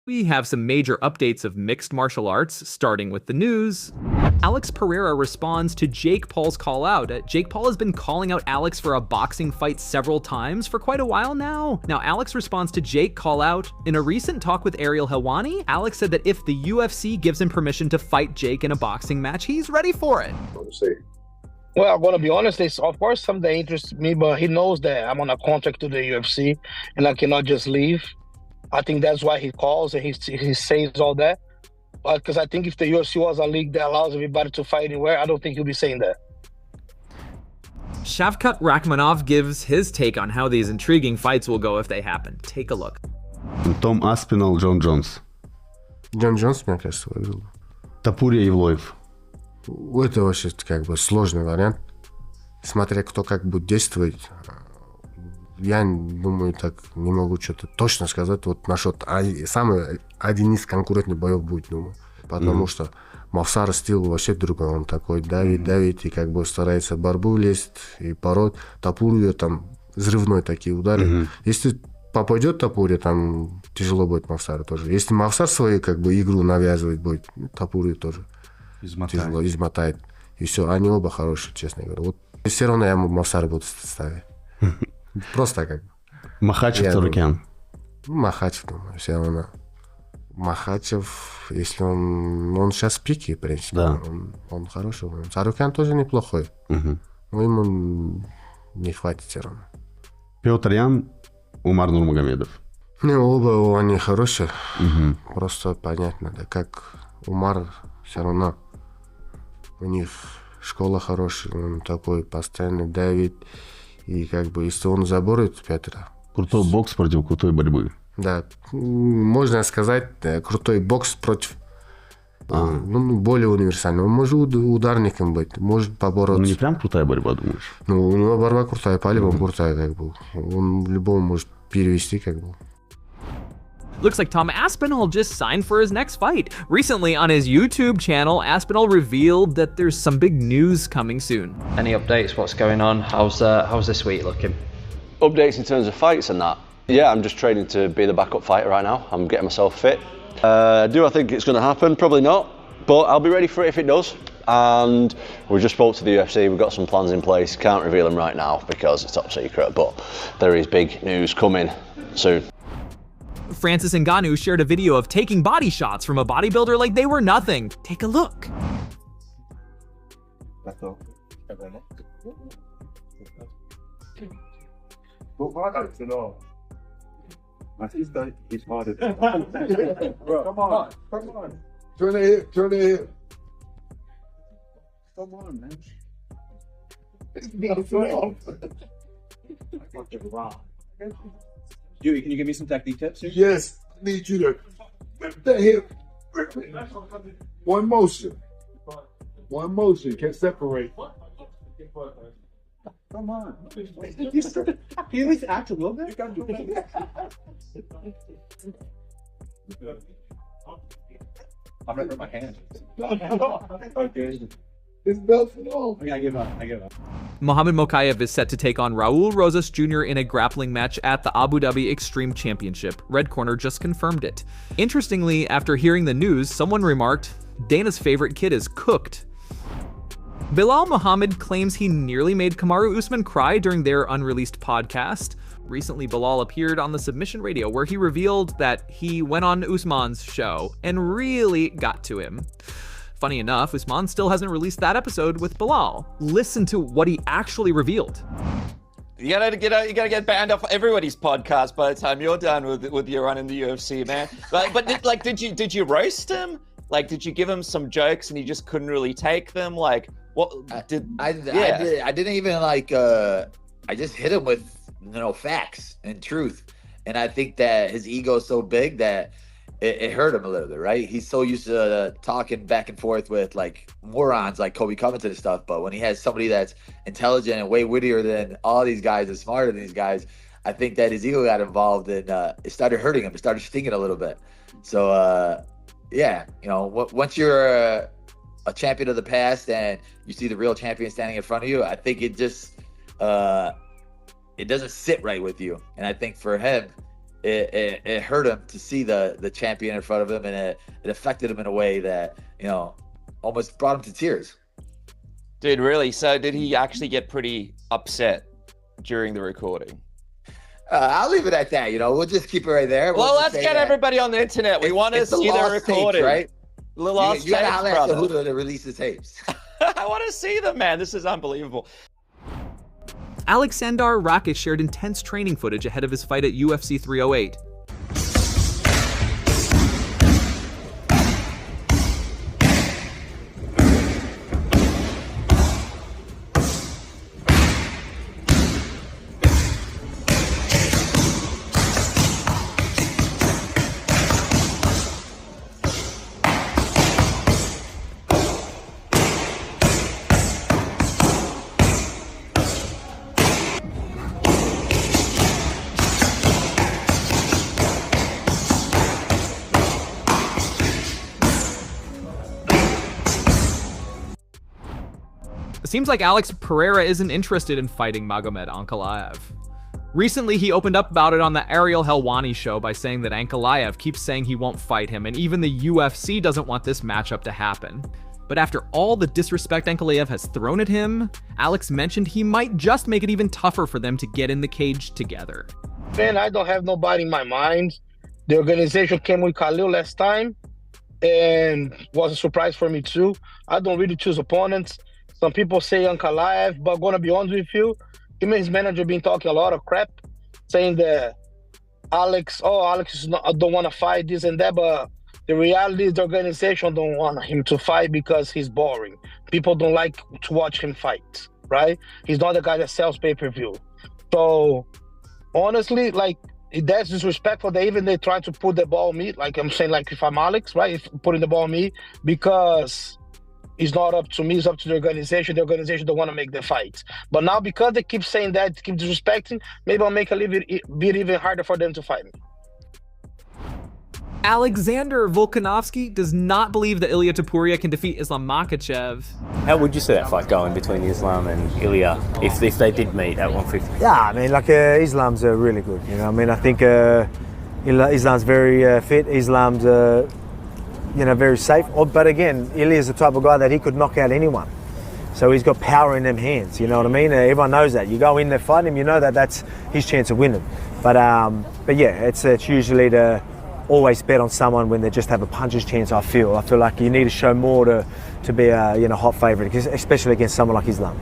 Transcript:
We have some major updates of mixed martial arts, starting with the news. Alex Pereira responds to Jake Paul's call out. Jake Paul has been calling out Alex for a boxing fight several times for quite a while now. Now, Alex responds to Jake call out. In a recent talk with Ariel Helwani, Alex said that if the UFC gives him permission to fight Jake in a boxing match, he's ready for it. Well, I'm gonna be honest, it's of course something that interests me, but he knows that I'm on a contract to the UFC and I cannot just leave. I think that's why he calls and he says all that. But because I think if the UFC was a league that allows everybody to fight anywhere, I don't think he'll be saying that. Shavkat Rakhmonov gives his take on how these intriguing fights will go if they happen. Take a look. Том Aspinall, Джон Джонс. Джон Джонс, мне кажется, выиграл. Topuria и Влоев. Это вообще как бы сложный вариант. Смотря кто как будет действовать. Я думаю, так не могу что-то точно сказать. Вот насчет самый один из конкурентных боев будет, думаю. Потому что Мавсар стил вообще другой. Он такой давит и как бы старается в борьбу лезть и пороть. Топурия там взрывной такие удары. Если попадет Топурия, там тяжело будет Мавсару тоже. Если Мавсар свою как бы игру навязывать будет, Топурию тоже тяжело измотает. И все, они оба хорошие, честно говоря. Вот все равно я Мавсара буду ставить. Просто как бы. Макхачев, Царукян. Макхачев, думаю, все равно. Макхачев, если он сейчас в пике, в принципе, да. он хороший. Царукян тоже неплохой. Но ему не хватит все равно. Петр Ян, Умар Нурмагомедов. Не, оба они хорошие. Просто понять надо, как Умар все равно. У них школа хорошая, он такой постоянно давит. И как бы, если он заборет Петра... Крутой бокс против крутой борьбы. Да, можно сказать, крутой бокс против... более универсальный. Он может ударником быть, может побороться. Ну, не прям крутая борьба, думаешь? Ну, у него борьба крутая, по-любому крутая, как бы. Он любого может перевести, как бы. Looks like Tom Aspinall just signed for his next fight. Recently, on his YouTube channel, Aspinall revealed that there's some big news coming soon. Any updates? What's going on? How's this week looking? Updates in terms of fights and that? Yeah, I'm just training to be the backup fighter right now. I'm getting myself fit. Do I think it's going to happen? Probably not, but I'll be ready for it if it does. And we just spoke to the UFC, we've got some plans in place. Can't reveal them right now because it's top secret, but there is big news coming soon. Francis Ngannou shared a video of taking body shots from a bodybuilder like they were nothing. Take a look. Come on. Turn the hip. Come on, man. Dewey, can you give me some technique tips here? Yes, I need you to rip the hip. Rip it. One motion. Can't separate. Come on. Can you at least act a little bit? I'm gonna hurt my hand. Okay. It's melting off. I give up. Mohammad Mokaev is set to take on Raúl Rosas Jr. in a grappling match at the Abu Dhabi Extreme Championship. Red Corner just confirmed it. Interestingly, after hearing the news, someone remarked, Dana's favorite kid is cooked. Belal Muhammad claims he nearly made Kamaru Usman cry during their unreleased podcast. Recently, Belal appeared on the Submission Radio where he revealed that he went on Usman's show and really got to him. Funny enough, Usman still hasn't released that episode with Belal. Listen to what he actually revealed. You gotta get banned off everybody's podcast by the time you're done with your run in the UFC, man. But did you roast him? Like, did you give him some jokes and he just couldn't really take them? Like, what did I didn't even like. I just hit him with facts and truth, and I think that his ego is so big that it hurt him a little bit, right? He's so used to talking back and forth with like morons like Kobe Covington and stuff, but when he has somebody that's intelligent and way wittier than all these guys and smarter than these guys, I think that his ego got involved and it started hurting him. It started stinging a little bit. So once you're a champion of the past and you see the real champion standing in front of you, I think it just it doesn't sit right with you. And I think for him, it hurt him to see the champion in front of him, and it affected him in a way that, almost brought him to tears. Dude, really? So did he actually get pretty upset during the recording? I'll leave it at that. We'll just keep it right there. Well, let's get everybody on the internet. We want to see the recording, right? The lost You gotta tapes, holler brother. at Cejudo to release the tapes. I want to see them, man. This is unbelievable. Aleksandar Rakic shared intense training footage ahead of his fight at UFC 308. It seems like Alex Pereira isn't interested in fighting Magomed Ankalaev. Recently, he opened up about it on the Ariel Helwani show by saying that Ankalaev keeps saying he won't fight him, and even the UFC doesn't want this matchup to happen. But after all the disrespect Ankalaev has thrown at him, Alex mentioned he might just make it even tougher for them to get in the cage together. Man, I don't have nobody in my mind. The organization came with Khalil last time, and was a surprise for me too. I don't really choose opponents. Some people say Ankalaev, but gonna be honest with you, him and his manager been talking a lot of crap, saying that Alex don't want to fight this and that, but the reality is the organization don't want him to fight because he's boring. People don't like to watch him fight, right? He's not the guy that sells pay-per-view. So honestly, that's disrespectful that even they try to put the ball on me. Like I'm saying, if I'm Alex, right? If putting the ball on me, because it's not up to me, it's up to the organization. The organization don't want to make the fight. But now because they keep saying that, keep disrespecting, maybe I'll make it even harder for them to fight me. Alexander Volkanovski does not believe that Ilia Topuria can defeat Islam Makhachev. How would you see that fight going between Islam and Ilia if they did meet at 150? Yeah, I mean, Islam's really good. I think Islam's very fit. Islam's very safe. But again, Ilia's the type of guy that he could knock out anyone. So he's got power in them hands, you know what I mean? Everyone knows that. You go in there, fight him, you know that that's his chance of winning. But yeah, it's usually to always bet on someone when they just have a puncher's chance, I feel like you need to show more to be a hot favourite, especially against someone like Islam.